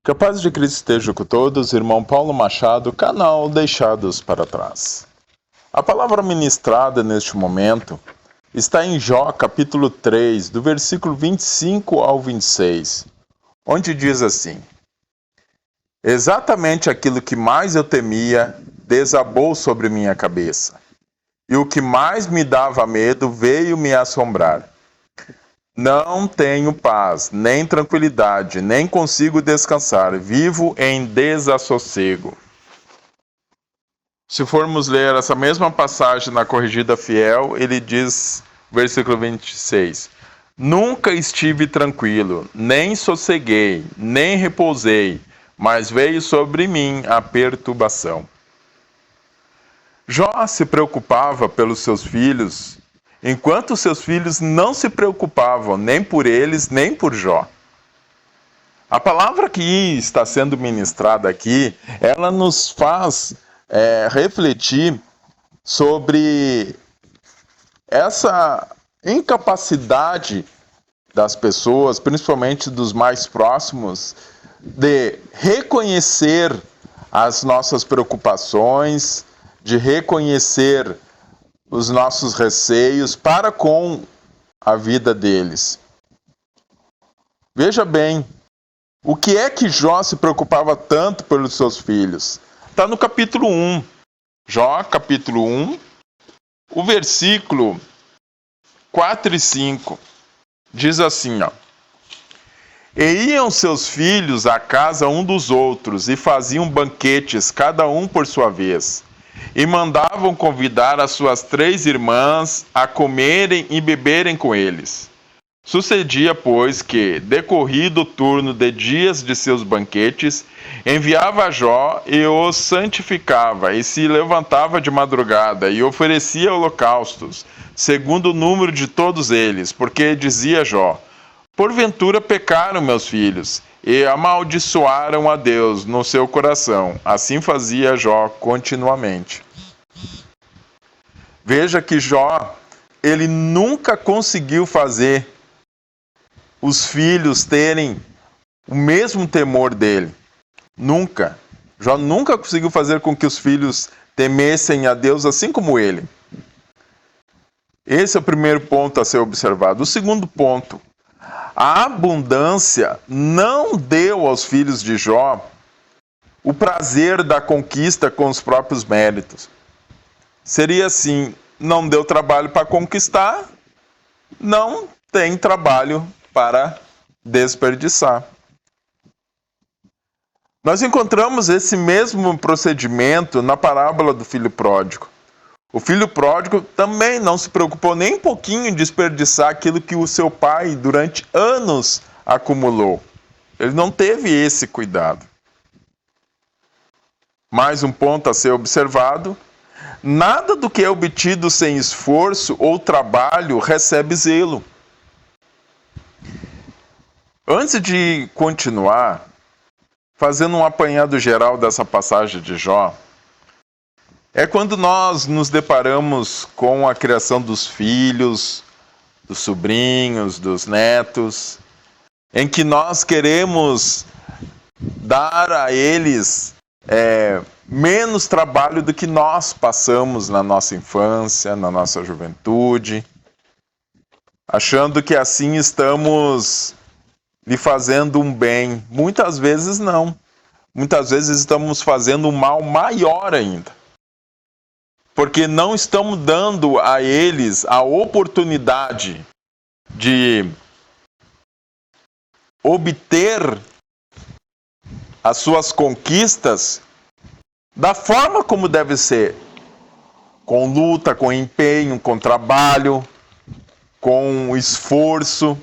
Que a paz de Cristo esteja com todos, irmão Paulo Machado, canal Deixados para Trás. A palavra ministrada neste momento está em Jó, capítulo 3, do versículo 25 ao 26, onde diz assim: Exatamente aquilo que mais eu temia desabou sobre minha cabeça, e o que mais me dava medo veio me assombrar. Não tenho paz, nem tranquilidade, nem consigo descansar, vivo em desassossego. Se formos ler essa mesma passagem na Corrigida Fiel, ele diz, versículo 26, Nunca estive tranquilo, nem sosseguei, nem repousei, mas veio sobre mim a perturbação. Jó se preocupava pelos seus filhos, enquanto seus filhos não se preocupavam nem por eles, nem por Jó. A palavra que está sendo ministrada aqui, ela nos faz refletir sobre essa incapacidade das pessoas, principalmente dos mais próximos, de reconhecer as nossas preocupações, de reconhecer os nossos receios para com a vida deles. Veja bem, o que é que Jó se preocupava tanto pelos seus filhos? Está no capítulo 1. Jó, capítulo 1, o versículo 4 e 5. Diz assim, ó. E iam seus filhos à casa um dos outros, e faziam banquetes, cada um por sua vez. E mandavam convidar as suas 3 irmãs a comerem e beberem com eles. Sucedia, pois, que, decorrido o turno de dias de seus banquetes, enviava a Jó e os santificava, e se levantava de madrugada, e oferecia holocaustos, segundo o número de todos eles, porque dizia Jó, Porventura pecaram meus filhos, e amaldiçoaram a Deus no seu coração. Assim fazia Jó continuamente. Veja que Jó, ele nunca conseguiu fazer os filhos terem o mesmo temor dele. Nunca. Jó nunca conseguiu fazer com que os filhos temessem a Deus assim como ele. Esse é o primeiro ponto a ser observado. O segundo ponto. A abundância não deu aos filhos de Jó o prazer da conquista com os próprios méritos. Seria assim, não deu trabalho para conquistar, não tem trabalho para desperdiçar. Nós encontramos esse mesmo procedimento na parábola do filho pródigo. O filho pródigo também não se preocupou nem um pouquinho em desperdiçar aquilo que o seu pai, durante anos, acumulou. Ele não teve esse cuidado. Mais um ponto a ser observado. Nada do que é obtido sem esforço ou trabalho recebe zelo. Antes de continuar, fazendo um apanhado geral dessa passagem de Jó, é quando nós nos deparamos com a criação dos filhos, dos sobrinhos, dos netos, em que nós queremos dar a eles menos trabalho do que nós passamos na nossa infância, na nossa juventude, achando que assim estamos lhe fazendo um bem. Muitas vezes não. Muitas vezes estamos fazendo um mal maior ainda. Porque não estamos dando a eles a oportunidade de obter as suas conquistas da forma como deve ser. Com luta, com empenho, com trabalho, com esforço.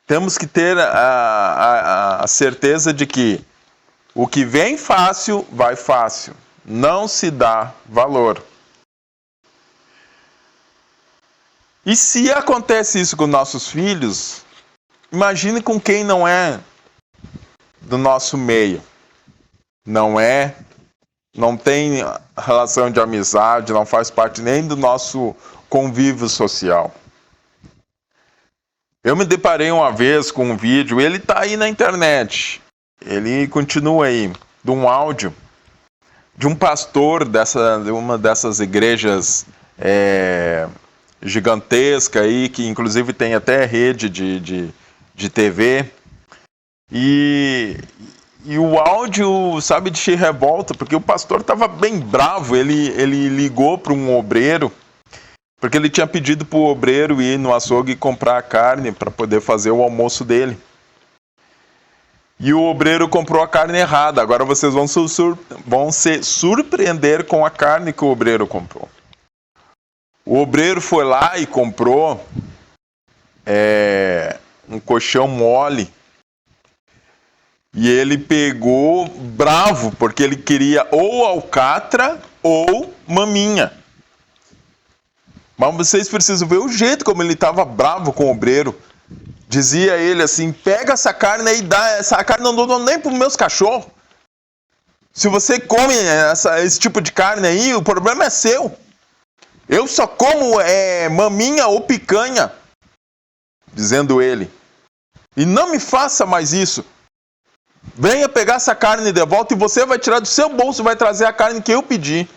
Temos que ter a certeza de que o que vem fácil, vai fácil. Não se dá valor. E se acontece isso com nossos filhos, imagine com quem não é do nosso meio. Não tem relação de amizade, não faz parte nem do nosso convívio social. Eu me deparei uma vez com um vídeo, ele está aí na internet, ele continua aí, de um áudio de um pastor de uma dessas igrejas gigantesca aí, que inclusive tem até rede de TV. E o áudio, sabe, te revolta, porque o pastor estava bem bravo. Ele ligou para um obreiro, porque ele tinha pedido para o obreiro ir no açougue e comprar carne para poder fazer o almoço dele. E o obreiro comprou a carne errada. Agora vocês vão se surpreender com a carne que o obreiro comprou. O obreiro foi lá e comprou um colchão mole. E ele pegou bravo, porque ele queria ou alcatra ou maminha. Mas vocês precisam ver o jeito como ele estava bravo com o obreiro. Dizia ele assim: pega essa carne aí, dá essa carne, não dou nem para os meus cachorros. Se você come esse tipo de carne aí, o problema é seu. Eu só como maminha ou picanha, dizendo ele. E não me faça mais isso. Venha pegar essa carne de volta e você vai tirar do seu bolso e vai trazer a carne que eu pedi.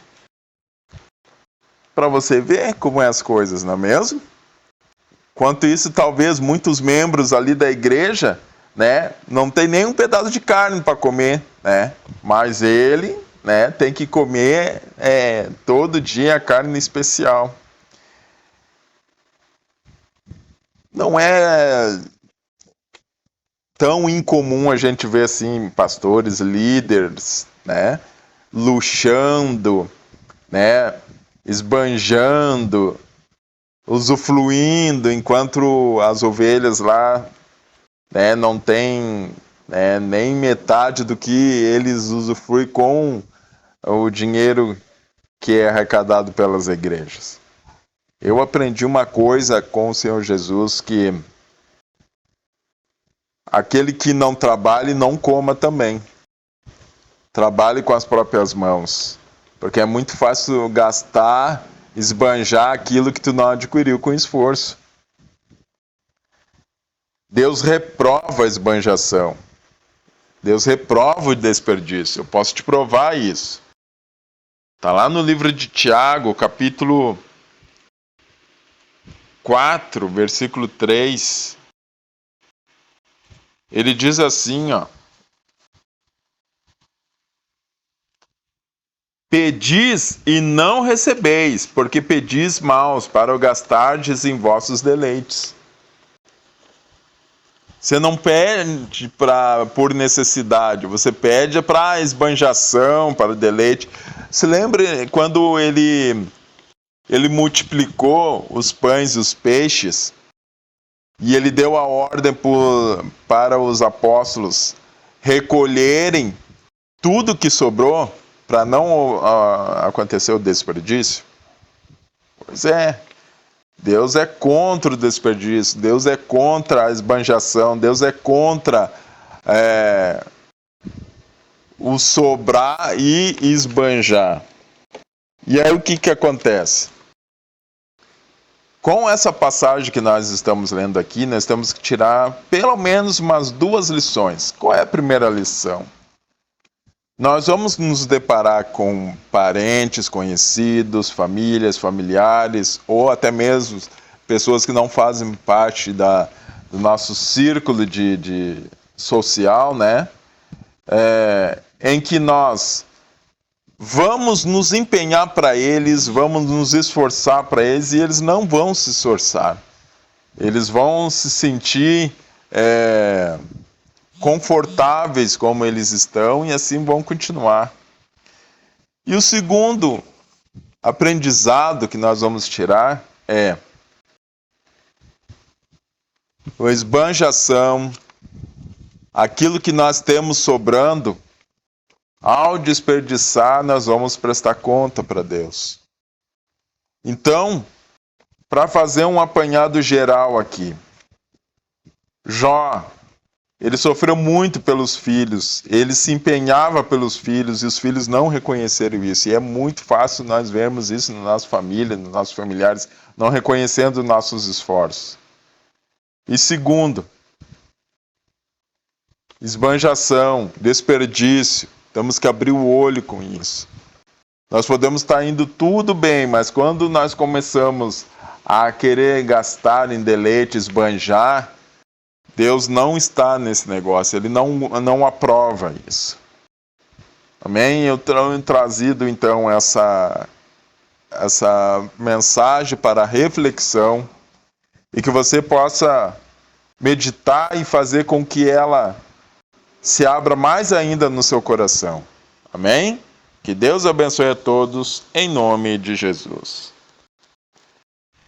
Para você ver como é as coisas, não é mesmo? Quanto isso, talvez muitos membros ali da igreja, né, não tem nem um pedaço de carne para comer, né? Mas ele, né, tem que comer todo dia a carne especial. Não é tão incomum a gente ver assim pastores, líderes, né, luxando, né, esbanjando, usufruindo, enquanto as ovelhas lá, né, não tem, né, nem metade do que eles usufruem com o dinheiro que é arrecadado pelas igrejas. Eu aprendi uma coisa com o Senhor Jesus, que aquele que não trabalhe, não coma também. Trabalhe com as próprias mãos, porque é muito fácil gastar, esbanjar aquilo que tu não adquiriu com esforço. Deus reprova a esbanjação. Deus reprova o desperdício. Eu posso te provar isso. Está lá no livro de Tiago, capítulo 4, versículo 3. Ele diz assim, ó: pedis e não recebeis, porque pedis maus, para o gastardes em vossos deleites. Você não pede por necessidade, você pede para esbanjação, para deleite. Se lembra quando ele multiplicou os pães e os peixes, e ele deu a ordem para os apóstolos recolherem tudo que sobrou, para não acontecer o desperdício? Pois é. Deus é contra o desperdício, Deus é contra a esbanjação, Deus é contra o sobrar e esbanjar. E aí o que acontece? Com essa passagem que nós estamos lendo aqui, nós temos que tirar pelo menos umas 2 lições. Qual é a primeira lição? Nós vamos nos deparar com parentes, conhecidos, famílias, familiares, ou até mesmo pessoas que não fazem parte do nosso círculo de social, né? Em que nós vamos nos empenhar para eles, vamos nos esforçar para eles, e eles não vão se esforçar. Eles vão se sentir confortáveis como eles estão, e assim vão continuar. E o segundo aprendizado que nós vamos tirar é a esbanjação, aquilo que nós temos sobrando, ao desperdiçar, nós vamos prestar conta para Deus. Então, para fazer um apanhado geral aqui, Jó, ele sofreu muito pelos filhos, ele se empenhava pelos filhos e os filhos não reconheceram isso. E é muito fácil nós vermos isso na nossa família, nos nossos familiares, não reconhecendo nossos esforços. E segundo, esbanjação, desperdício. Temos que abrir o olho com isso. Nós podemos estar indo tudo bem, mas quando nós começamos a querer gastar em deleite, esbanjar, Deus não está nesse negócio, Ele não aprova isso. Amém? Eu tenho trazido então essa mensagem para reflexão e que você possa meditar e fazer com que ela se abra mais ainda no seu coração. Amém? Que Deus abençoe a todos, em nome de Jesus.